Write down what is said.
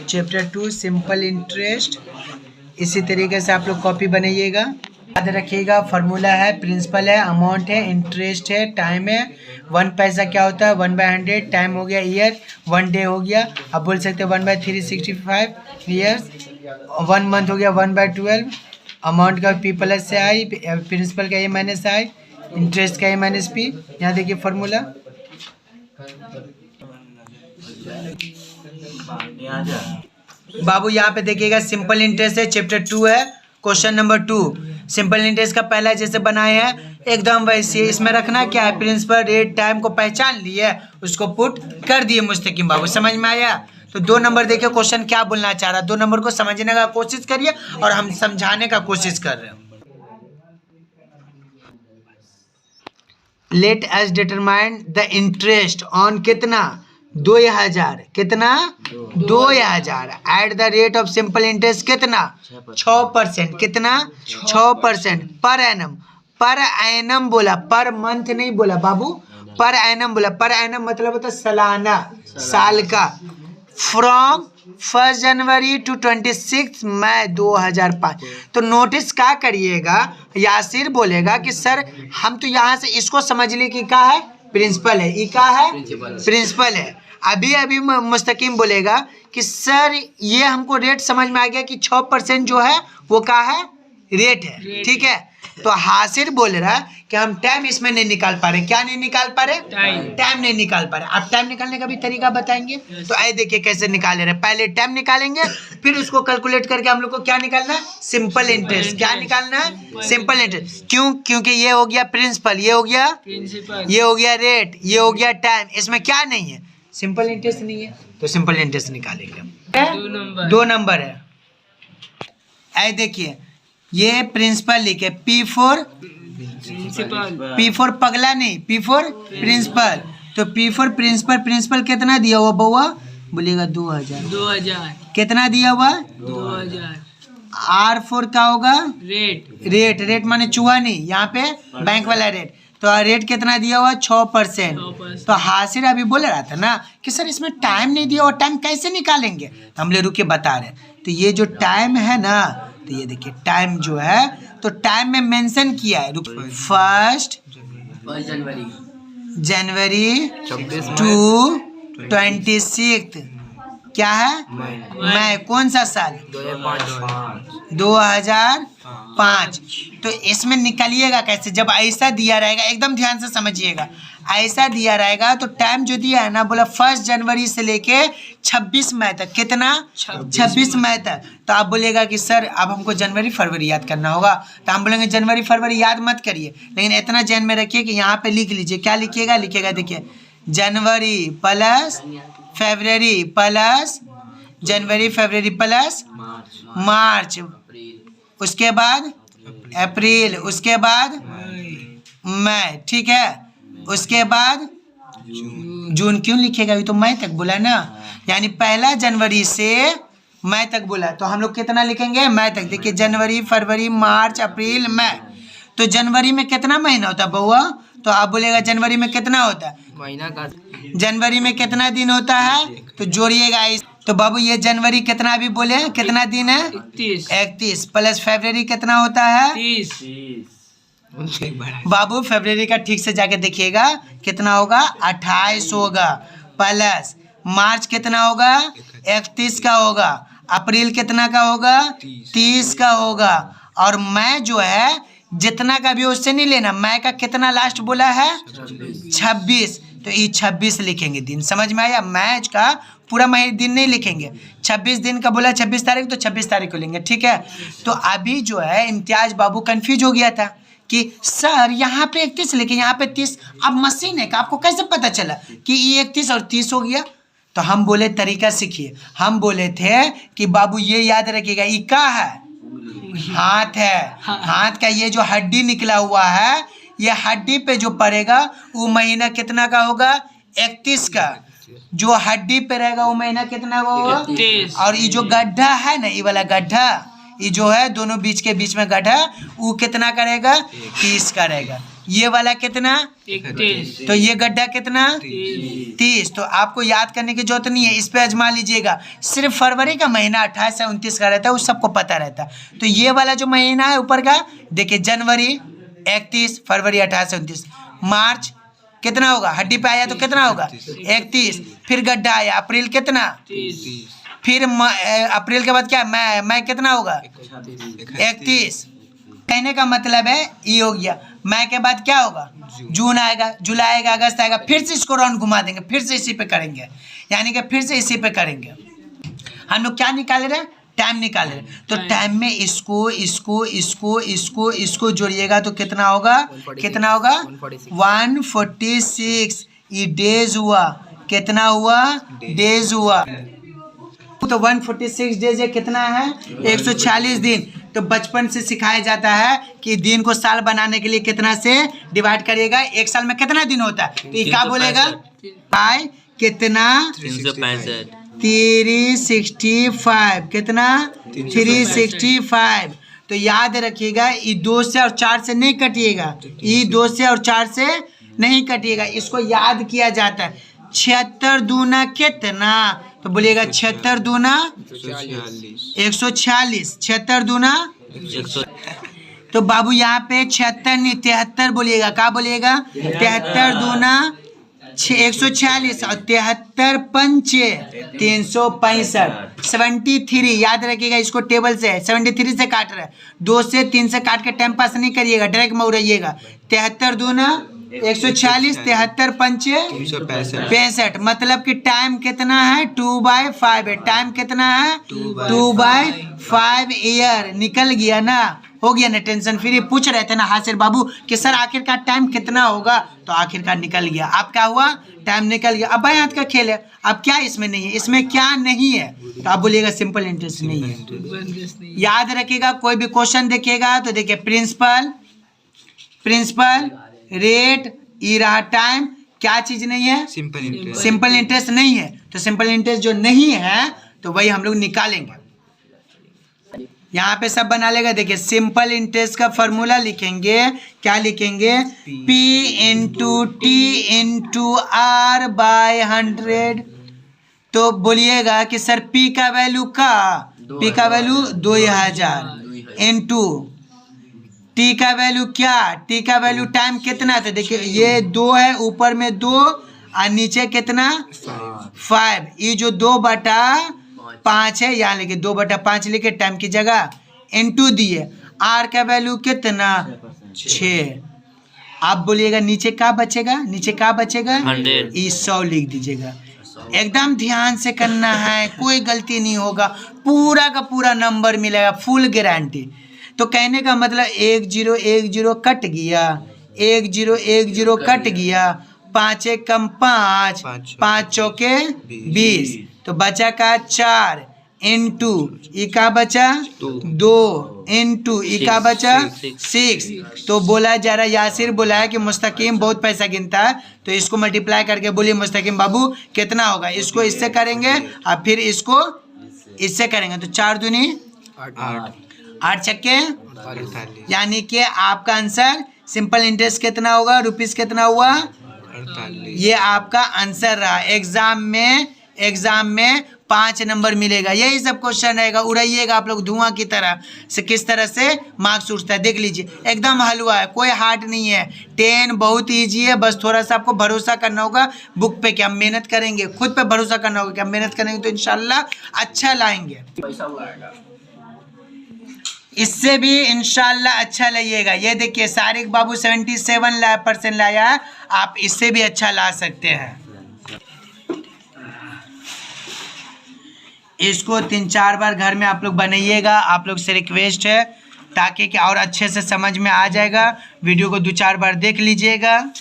Chapter 2 simple interest. इसी तरीके से आप लोग कॉपी बनाइएगा। याद रखिएगा, फार्मूला है, प्रिंसिपल है, अमाउंट है, इंटरेस्ट है, टाइम है। 1 पैसा क्या होता है 1/100, टाइम हो गया ईयर, 1 डे हो गया, आप बोल सकते हैं 1/365 ईयर्स, 1 मंथ हो गया 1/12, अमाउंट का P प्लस से आई, प्रिंसिपल का A माइनस आई, इंटरेस्ट का A माइनस P। यहाँ देखिए फार्मूला। बाबू यहाँ पे देखिएगा सिंपल इंटरेस्ट है, चैप्टर 2 है, क्वेश्चन नंबर 2। सिंपल इंटरेस्ट का पहला जैसे बनाए हैं एकदम वैसे इसमें रखना क्या है, प्रिंसिपल रेट टाइम को पहचान लिए, उसको पुट कर दिए मुस्तकिम। बाबू समझ में आया? तो 2 नंबर देखिए क्वेश्चन क्या बोलना चाह रहा है, 2 नंबर को समझने का कोशिश करिए और हम समझाने का कोशिश कर रहे हैं। Let's determine the interest on कितना 2000, कितना 2000 at the rate of simple interest कितना 6%, कितना 6% पर एनम। पर एनम बोला, पर मंथ नहीं बोला बाबू, पर एनम बोला। पर एनम मतलब होता है सालाना, साल का। फ्रॉम 1 जनवरी टू 26 मई 2005। तो नोटिस क्या करिएगा, यासिर बोलेगा कि सर हम तो यहाँ से इसको समझ लिए कि क्या है प्रिंसिपल है, ये क्या है प्रिंसिपल है। अभी मुस्तकीम बोलेगा कि सर ये हमको रेट समझ में आ गया कि 6% जो है वो क्या है रेट है, ठीक है। तो हासिर बोल रहा है कि हम टाइम इसमें नहीं निकाल पा रहे। क्या नहीं निकाल पा रहे? टाइम नहीं निकाल पा रहे। अब टाइम निकालने का भी तरीका बताएंगे। तो आइए देखिए कैसे निकाल रहे हैं। पहले टाइम निकालेंगे, फिर उसको कैलकुलेट करके हम लोग को क्या निकालना है, सिंपल इंटरेस्ट। क्या निकालना है, सिंपल इंटरेस्ट। क्यों? क्योंकि ये हो गया प्रिंसिपल, ये हो गया प्रिंसिपल, ये हो गया रेट, ये हो गया टाइम। इसमें क्या नहीं है, सिंपल इंटरेस्ट नहीं है। तो सिंपल इंटरेस्ट निकालेंगे। 2 नंबर है। आइए देखिए, ये प्रिंसिपल लिखे P4 पगला नहीं, P4 प्रिंसिपल। तो P4 प्रिंसिपल, प्रिंसिपल कितना दिया हुआ बउआ? बोलिएगा 2000। कितना दिया हुआ? 2000। R4 क्या होगा? रेट। रेट माने चूहा नहीं, यहाँ पे बैंक वाला रेट। तो रेट कितना दिया हुआ? 6%। तो हासिर अभी बोल रहा था ना कि सर इसमें टाइम नहीं दिया और टाइम कैसे निकालेंगे। तो हम ले रुके बता रहे। तो ये जो टाइम है ना, तो ये देखिए टाइम जो है, तो टाइम में मेंशन किया है 1 जनवरी टू 26। क्या है? मई। कौन सा साल? 2005। तो इसमें निकालिएगा कैसे, जब ऐसा दिया रहेगा, एकदम ध्यान से समझिएगा। ऐसा दिया रहेगा तो टाइम जो दिया है ना, बोला 1 जनवरी से लेके 26 मई तक। कितना? 26 मई तक। तो आप बोलेगा कि सर अब हमको जनवरी फरवरी याद करना होगा। तो हम बोलेंगे जनवरी फरवरी याद मत करिए, लेकिन इतना जहन में रखिए कि यहाँ पे लिख लीजिए। क्या लिखिएगा? लिखिएगा देखिए, जनवरी प्लस फरवरी प्लस जनवरी, फरवरी प्लस मार्च, उसके बाद अप्रैल, उसके बाद मई, ठीक है। उसके बाद जून। क्यों लिखेगा? ये तो मई तक बोला ना, यानी 1 जनवरी से मई तक बोला। तो हम लोग कितना लिखेंगे? मई तक। देखिए जनवरी, फरवरी, मार्च, अप्रैल, मई। तो जनवरी में कितना महीना होता है बउआ? तो आप बोलेगा जनवरी में कितना होता है महीना का, जनवरी में कितना दिन होता है? तो जोड़िएगा। तो बाबू ये जनवरी कितना अभी बोले, कितना दिन है? 31 प्लस फरवरी कितना होता है? 30। बाबू फरवरी का ठीक से जाके देखिएगा कितना होगा, 28 होगा। प्लस मार्च कितना होगा? 31 का होगा। अप्रैल कितना का होगा? 30 का होगा। और मई जो है जितना का भी उससे नहीं लेना, मई का कितना लास्ट बोला है? 26। तो ये 26 लिखेंगे दिन। समझ में आया? मैच का पूरा महीने दिन नहीं लिखेंगे, 26 दिन का बोला 26 तारीख, तो 26 तारीख को लेंगे, ठीक है। तो अभी जो है इम्तियाज बाबू कंफ्यूज हो गया था कि सर यहाँ पे 31 लिखे, यहाँ पे 30। अब मशीन है का, आपको कैसे पता चला कि ये 31 और 30 हो गया? तो हम बोले तरीका सीखिए। हम बोले थे कि बाबू ये याद रखिएगा, ये क्या है? हाथ है। हाथ का ये जो हड्डी निकला हुआ है, ये हड्डी पे जो पड़ेगा वो महीना कितना का होगा? 31 का। जो हड्डी पे रहेगा वो महीना कितना होगा? 31। और ये जो गड्ढा है ना, ये वाला गड्ढा, ये जो है दोनों बीच के बीच में गड्ढा, वो कितना करेगा? 30 का रहेगा। ये वाला कितना 31, तो ये गड्ढा कितना 30। तो आपको याद करने की जरूरत नहीं है, इस पे आजमा लीजिएगा। सिर्फ फरवरी का महीना 28 से 29 का रहता है, वो सबको पता रहता है। तो ये वाला जो महीना है ऊपर का देखिए, जनवरी 31, फरवरी 28 से 29, मार्च कितना होगा, हड्डी पे आया तो कितना होगा 31, फिर गड्ढा आया अप्रैल कितना 30, फिर अप्रैल के बाद क्या मई कितना होगा 31। कहने का मतलब है ये हो गया। मई के बाद क्या होगा, जून आएगा, जुलाई आएगा, अगस्त आएगा, फिर से इसको राउंड घुमा देंगे, फिर से इसी पे करेंगे, यानी कि फिर से इसी पे करेंगे। हम लोग क्या निकाल रहे हैं, टाइम निकाल रहे हैं। तो टाइम में इसको इसको इसको इसको इसको जोड़िएगा तो कितना होगा, कितना होगा 146। ये डेज हुआ, कितना हुआ डेज हुआ। तो 146 डेज है, कितना है 146 दिन। तो बचपन से सिखाया जाता है कि दिन को साल बनाने के लिए कितना से डिवाइड करिएगा। एक साल में कितना दिन होता है, तो ये क्या बोलेगा भाई, कितना 365, 365, कितना 365। तो याद रखिएगा, ये 2 से और 4 से नहीं कटिएगा, ये 2 से और 4 से नहीं कटिएगा, इसको याद किया जाता है। 76 दूना कितना, तो बोलिएगा 76 दूना 146, 76 दूना। तो बाबू यहाँ पे 76 नहीं 73 बोलिएगा, क्या बोलिएगा 73 दूना 146 और 73 पंचे 365, 73। याद रखिएगा, इसको टेबल से 73 से काट रहा है, 2 से 3 से काट के टाइम पास नहीं करिएगा, डायरेक्ट मौड़िएगा। 73 दूना 146, 73 पंचे 65। मतलब कि टाइम कितना है 2/5 है। टाइम कितना है 2/5 ईयर। निकल गया ना, हो गया ना, टेंशन फ्री। पूछ रहे थे ना हासिर बाबू कि सर आखिरकार टाइम कितना होगा, तो आखिरकार निकल गया। आप क्या हुआ, टाइम निकल गया। अब बाएं हाथ का खेल है, अब क्या इसमें नहीं है, इसमें क्या नहीं है, तो आप बोलिएगा सिंपल इंटरेस्ट नहीं है। याद रखिएगा, कोई भी क्वेश्चन देखिएगा तो देखिए प्रिंसिपल, प्रिंसिपल रेट, ई रहा टाइम, क्या चीज नहीं है, सिंपल इंटरेस्ट नहीं है। तो सिंपल इंटरेस्ट जो नहीं है तो वही हम लोग निकालेंगे। यहाँ पे सब बना लेगा। देखिए सिंपल इंटरेस्ट का फॉर्मूला लिखेंगे, क्या लिखेंगे, P into T into R by 100। तो बोलिएगा कि सर P का वैल्यू का, P का वैल्यू 2000 इंटू टी का वैल्यू क्या, टी का वैल्यू टाइम कितना। तो देखिए ये 2 है, ऊपर में 2 और नीचे कितना 5। ये जो 2/5 है, यहाँ लिखे 2/5 लिखे टाइम की जगह, इनटू दिए आर का वैल्यू कितना 6। आप बोलिएगा नीचे क्या बचेगा, नीचे क्या बचेगा 100 लिख दीजिएगा। एकदम ध्यान से करना है, कोई गलती नहीं होगा, पूरा का पूरा नंबर मिलेगा, फुल गारंटी। तो कहने का मतलब 1 0 1 0 कट गया, 1 0 1 0 कट गया, 5 1 कम 5, 5 चौके 20। तो बचा का 4 इंटू ई का बचा 2 इंटू ई का बचा 6। तो बोला जा रहा, यासिर बोला है कि मुस्तकीम बहुत पैसा गिनता है, तो इसको मल्टीप्लाई करके बोलिए मुस्तकीम बाबू कितना होगा। इसको इससे करेंगे और फिर इसको इससे करेंगे, तो 4 दूनी 8 छक्के, यानी कि आपका आंसर सिंपल इंटरेस्ट कितना होगा, रुपीस कितना हुआ, ये आपका आंसर रहा। एग्जाम में 5 नंबर मिलेगा। यही सब क्वेश्चन रहेगा, उड़ाइएगा आप लोग धुआं की तरह से। किस तरह से मार्क्स उठता है देख लीजिए, एकदम हलवा है, कोई हार्ड नहीं है। 10 बहुत ईजी है, बस थोड़ा सा आपको भरोसा करना होगा बुक पे कि हम मेहनत करेंगे, खुद पे भरोसा करना होगा कि हम मेहनत करेंगे तो इंशाल्लाह अच्छा लाएंगे। इससे भी इंशाल्लाह अच्छा लाइएगा। ये देखिए सारिक बाबू 77% लाया है, आप इससे भी अच्छा ला सकते हैं। इसको 3-4 बार घर में आप लोग बनाइएगा, आप लोग से रिक्वेस्ट है, ताकि कि और अच्छे से समझ में आ जाएगा। वीडियो को 2-4 बार देख लीजिएगा।